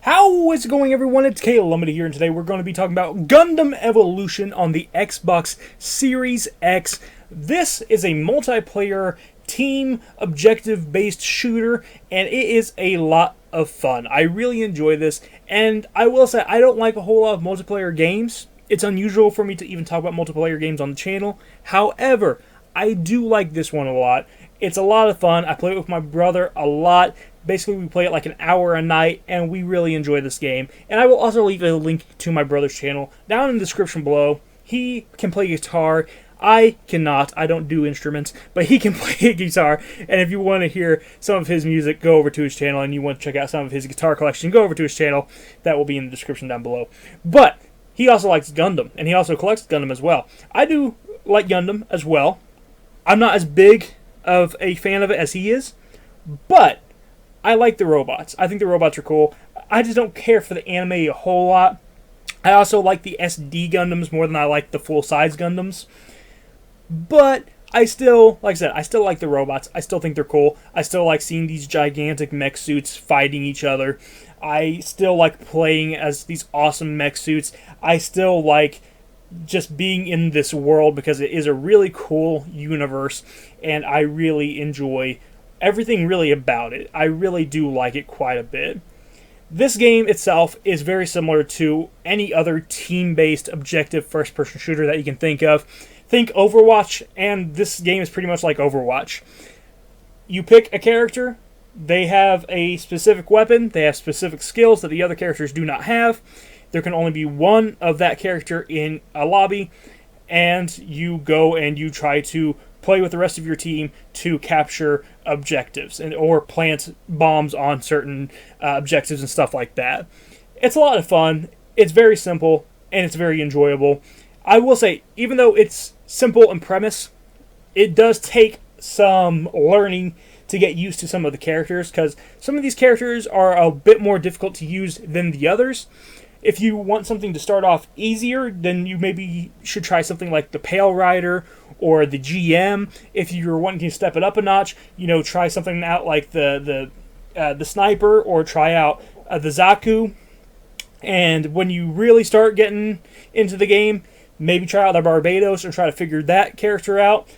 How is it going, everyone? It's Caleb Lumity here, and today we're going to be talking about Gundam Evolution on the Xbox Series X. This is a multiplayer, team, objective-based shooter, and it is a lot of fun. I really enjoy this, and I will say I don't like a whole lot of multiplayer games. It's unusual for me to even talk about multiplayer games on the channel. However, I do like this one a lot. It's a lot of fun. I play it with my brother a lot. Basically, we play it like an hour a night, and we really enjoy this game. And I will also leave a link to my brother's channel down in the description below. He can play guitar. I cannot. I don't do instruments, but he can play guitar. And if you want to hear some of his music, go over to his channel. And you want to check out some of his guitar collection, go over to his channel. That will be in the description down below. But he also likes Gundam, and he also collects Gundam as well. I do like Gundam as well. I'm not as big of a fan of it as he is, but I like the robots. I think the robots are cool. I just don't care for the anime a whole lot. I also like the SD Gundams more than I like the full-size Gundams. But I still, like I said, I still like the robots. I still think they're cool. I still like seeing these gigantic mech suits fighting each other. I still like playing as these awesome mech suits. I still like just being in this world because it is a really cool universe, and I really enjoy everything really about it. I really do like it quite a bit. This game itself is very similar to any other team-based objective first-person shooter that you can think of. Think Overwatch, and this game is pretty much like Overwatch. You pick a character, they have a specific weapon, they have specific skills that the other characters do not have. There can only be one of that character in a lobby, and you go and you try to play with the rest of your team to capture objectives or plant bombs on certain objectives and stuff like that. It's a lot of fun. It's very simple, and it's very enjoyable. I will say, even though it's simple in premise, it does take some learning to get used to some of the characters, because some of these characters are a bit more difficult to use than the others. If you want something to start off easier, then you maybe should try something like the Pale Rider or the GM. If you're wanting to step it up a notch, try something out like the Sniper, or try out the Zaku. And when you really start getting into the game, maybe try out the Barbados or try to figure that character out.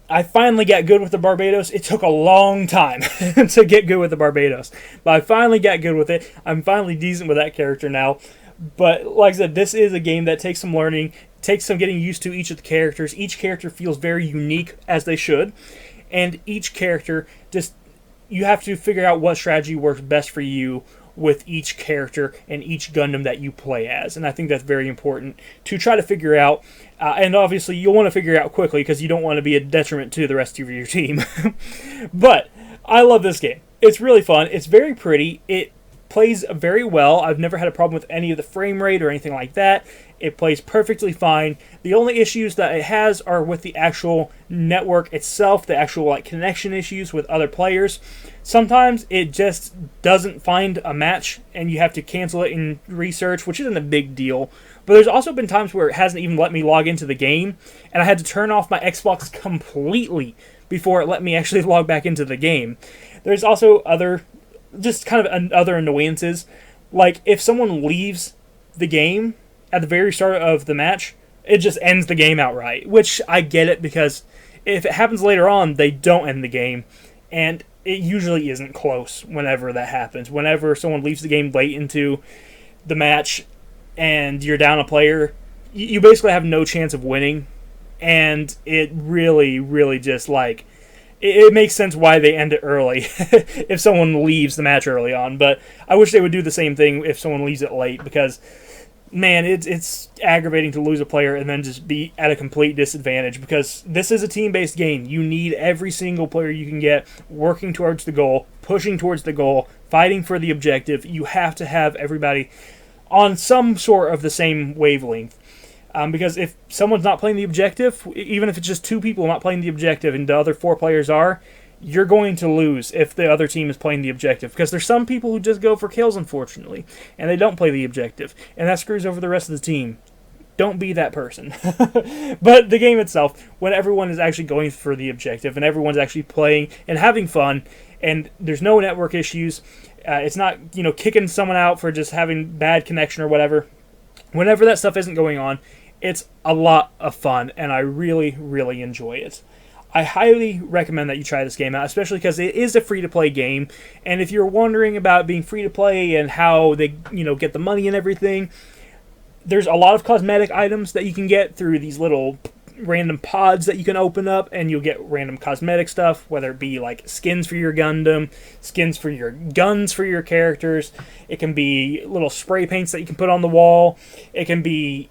I finally got good with the Barbados. It took a long time to get good with the Barbados, but I finally got good with it. I'm finally decent with that character now. But like I said, this is a game that takes some learning, takes some getting used to each of the characters. Each character feels very unique, as they should, and each character, you have to figure out what strategy works best for you with each character and each Gundam that you play as. And I think that's very important to try to figure out. And obviously, you'll want to figure it out quickly because you don't want to be a detriment to the rest of your team. But I love this game. It's really fun. It's very pretty. It plays very well. I've never had a problem with any of the frame rate or anything like that. It plays perfectly fine. The only issues that it has are with the actual network itself, the actual connection issues with other players. Sometimes it just doesn't find a match and you have to cancel it in research, which isn't a big deal. But there's also been times where it hasn't even let me log into the game, and I had to turn off my Xbox completely before it let me actually log back into the game. There's also other annoyances, like if someone leaves the game at the very start of the match, it just ends the game outright, which I get it, because if it happens later on, they don't end the game, and it usually isn't close whenever that happens. Whenever someone leaves the game late into the match and you're down a player, you basically have no chance of winning, and it really, really just it makes sense why they end it early if someone leaves the match early on. But I wish they would do the same thing if someone leaves it late, because, man, it's aggravating to lose a player and then just be at a complete disadvantage, because this is a team-based game. You need every single player you can get working towards the goal, pushing towards the goal, fighting for the objective. You have to have everybody on some sort of the same wavelength. Because if someone's not playing the objective, even if it's just two people not playing the objective and the other four players are, you're going to lose if the other team is playing the objective. Because there's some people who just go for kills, unfortunately, and they don't play the objective. And that screws over the rest of the team. Don't be that person. But the game itself, when everyone is actually going for the objective and everyone's actually playing and having fun, and there's no network issues, It's not, kicking someone out for just having bad connection or whatever. Whenever that stuff isn't going on, it's a lot of fun, and I really, really enjoy it. I highly recommend that you try this game out, especially because it is a free-to-play game. And if you're wondering about being free-to-play and how they, get the money and everything, there's a lot of cosmetic items that you can get through these little random pods that you can open up, and you'll get random cosmetic stuff, whether it be like skins for your Gundam, skins for your guns for your characters. It can be little spray paints that you can put on the wall. It can be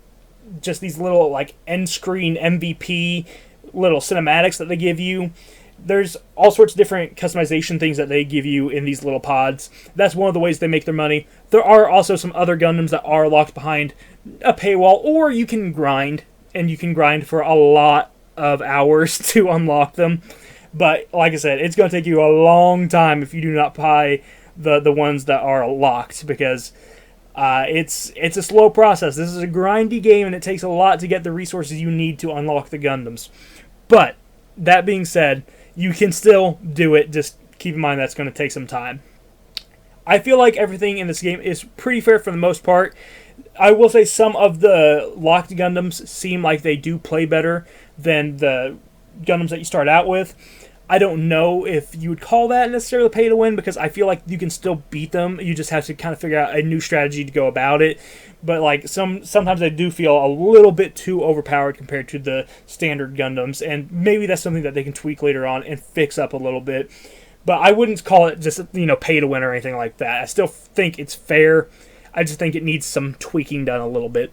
just these little like end screen MVP little cinematics that they give you. There's all sorts of different customization things that they give you in these little pods. That's one of the ways they make their money. There are also some other Gundams that are locked behind a paywall, or you can grind, and you can grind for a lot of hours to unlock them. But like I said, it's going to take you a long time if you do not buy the ones that are locked, because it's a slow process. This is a grindy game, and it takes a lot to get the resources you need to unlock the Gundams. But that being said, you can still do it. Just keep in mind that's going to take some time. I feel like everything in this game is pretty fair for the most part. I will say some of the locked Gundams seem like they do play better than the Gundams that you start out with. I don't know if you would call that necessarily pay to win, because I feel like you can still beat them. You just have to kind of figure out a new strategy to go about it. But like sometimes I do feel a little bit too overpowered compared to the standard Gundams, and maybe that's something that they can tweak later on and fix up a little bit. But I wouldn't call it just pay to win or anything like that. I still think it's fair. I just think it needs some tweaking done a little bit.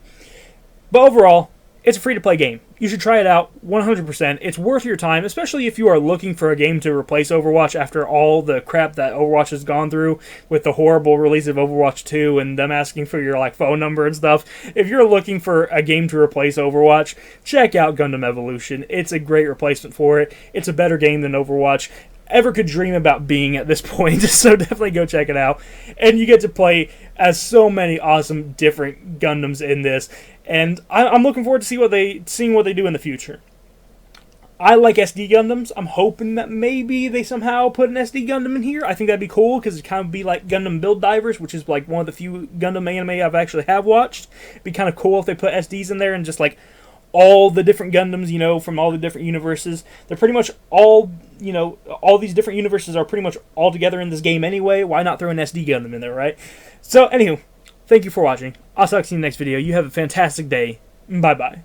But overall, it's a free-to-play game. You should try it out 100%. It's worth your time, especially if you are looking for a game to replace Overwatch after all the crap that Overwatch has gone through with the horrible release of Overwatch 2 and them asking for your phone number and stuff. If you're looking for a game to replace Overwatch, check out Gundam Evolution. It's a great replacement for it. It's a better game than Overwatch ever could dream about being at this point, so definitely go check it out. And you get to play as so many awesome different Gundams in this, and I'm looking forward to seeing what they do in the future. I like SD Gundams. I'm hoping that maybe they somehow put an SD Gundam in here. I think that'd be cool, because it'd kind of be like Gundam Build Divers, which is like one of the few Gundam anime I've actually have watched. It'd be kind of cool if they put SDs in there and just like all the different Gundams, from all the different universes. They're pretty much all, all these different universes are pretty much all together in this game anyway. Why not throw an SD Gundam in there, right? So, anywho, thank you for watching. I'll talk to you in the next video. You have a fantastic day. Bye-bye.